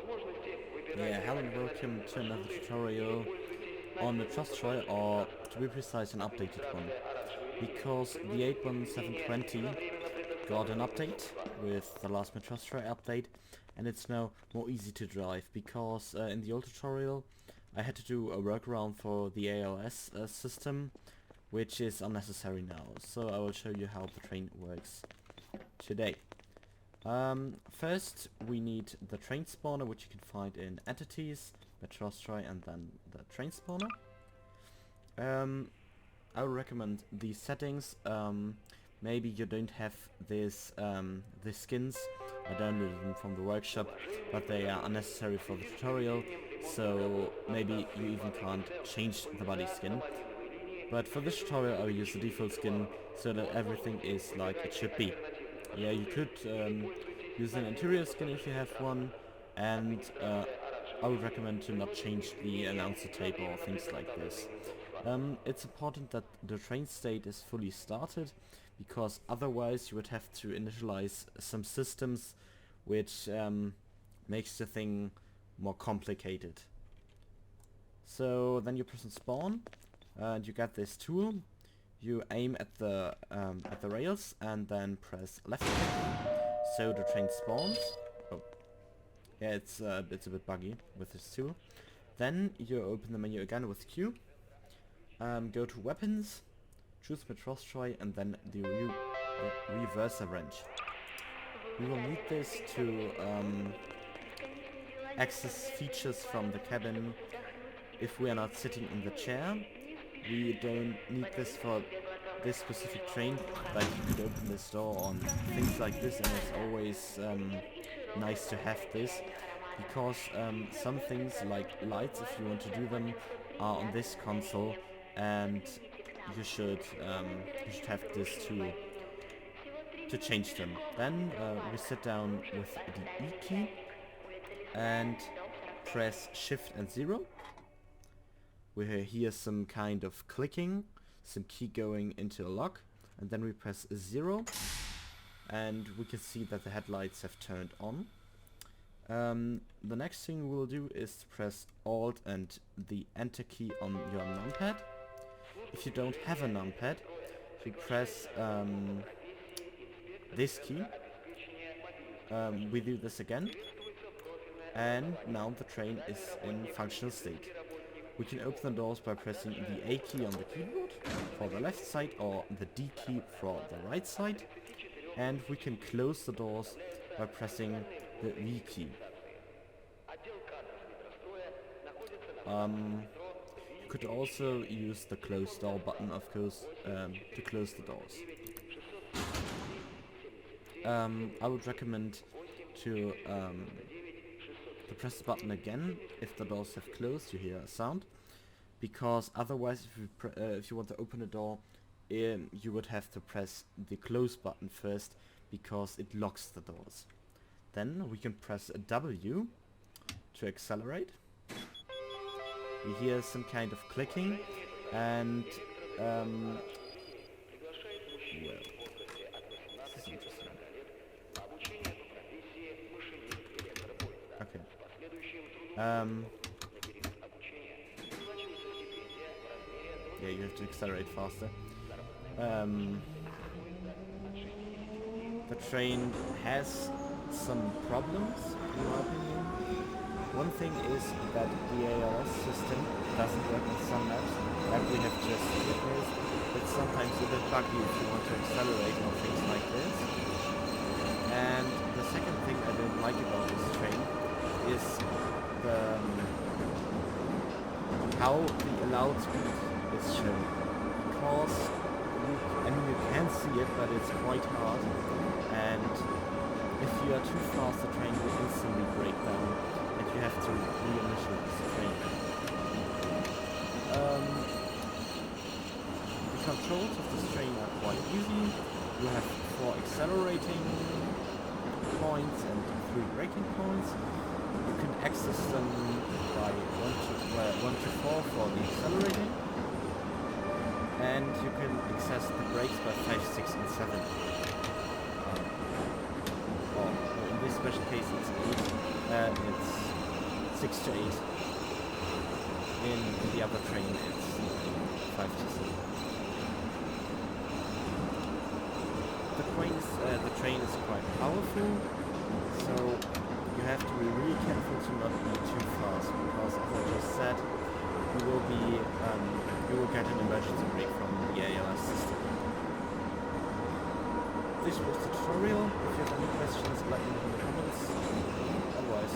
Yeah, hello and welcome to another tutorial on Metrostroi, or to be precise, an updated one. Because the 81720 got an update with the last Metrostroi update, and it's now more easy to drive, because in the old tutorial I had to do a workaround for the ALS system, which is unnecessary now. So I will show you how the train works today. First we need the train spawner, which you can find in entities, Metrostroi, and then the train spawner. I would recommend these settings. Maybe you don't have these skins. I downloaded them from the workshop, but they are unnecessary for the tutorial, so maybe you even can't change the body skin. But for this tutorial I will use the default skin so that everything is like it should be. Yeah, you could use an interior skin if you have one, and I would recommend to not change the announcer tape or things like this. It's important that the train state is fully started, because otherwise you would have to initialize some systems, which makes the thing more complicated. So then you press on spawn, and you get this tool. You aim at the rails and then press left click, so the train spawns. Oh, yeah, it's a bit buggy with this tool. Then you open the menu again with Q. Go to weapons, choose Metrostroi, and then the reverser wrench. We will need this to access features from the cabin if we are not sitting in the chair. We don't need this for this specific train, but you could open this door on things like this, and it's always nice to have this, because some things like lights, if you want to do them, are on this console, and you should have this tool to change them. Then we sit down with the E key and press Shift and 0. We hear some kind of clicking, some key going into a lock, and then we press 0, and we can see that the headlights have turned on. The next thing we'll do is to press Alt and the Enter key on your numpad. If you don't have a numpad, you press this key. We do this again, and now the train is in functional state. We can open the doors by pressing the A key on the keyboard for the left side, or the D key for the right side, and we can close the doors by pressing the V key. You could also use the close door button, of course, to close the doors. I would recommend to press the button again if the doors have closed. You hear a sound, because otherwise if you want to open a door, you would have to press the close button first, because it locks the doors. Then we can press a W to accelerate. We hear some kind of clicking, and well, this is interesting. Okay. Yeah, you have to accelerate faster. The train has some problems, in my opinion. One thing is that the ALS system doesn't work on some maps, like we have just witnessed. It's sometimes a bit buggy if you want to accelerate or things like this. And the second thing I don't like about this train is how the allowed speed is shown. Because you can see it, but it's quite hard, and if you are too fast, the train will instantly break down, and you have to reinitialize the train. The controls of this train are quite easy. You have 4 accelerating points and 3 braking points. You can access them by 1 to 4 for the accelerating, and you can access the brakes by 5, 6, and 7. Or in this special case it's 8. It's 6 to 8. In the other train it's 5 to 7. The train is quite powerful, so you have to be really careful to not be too fast, because as I just said, you will get an emergency brake from the ALS system. This was the tutorial. If you have any questions, let me know in the comments. Otherwise,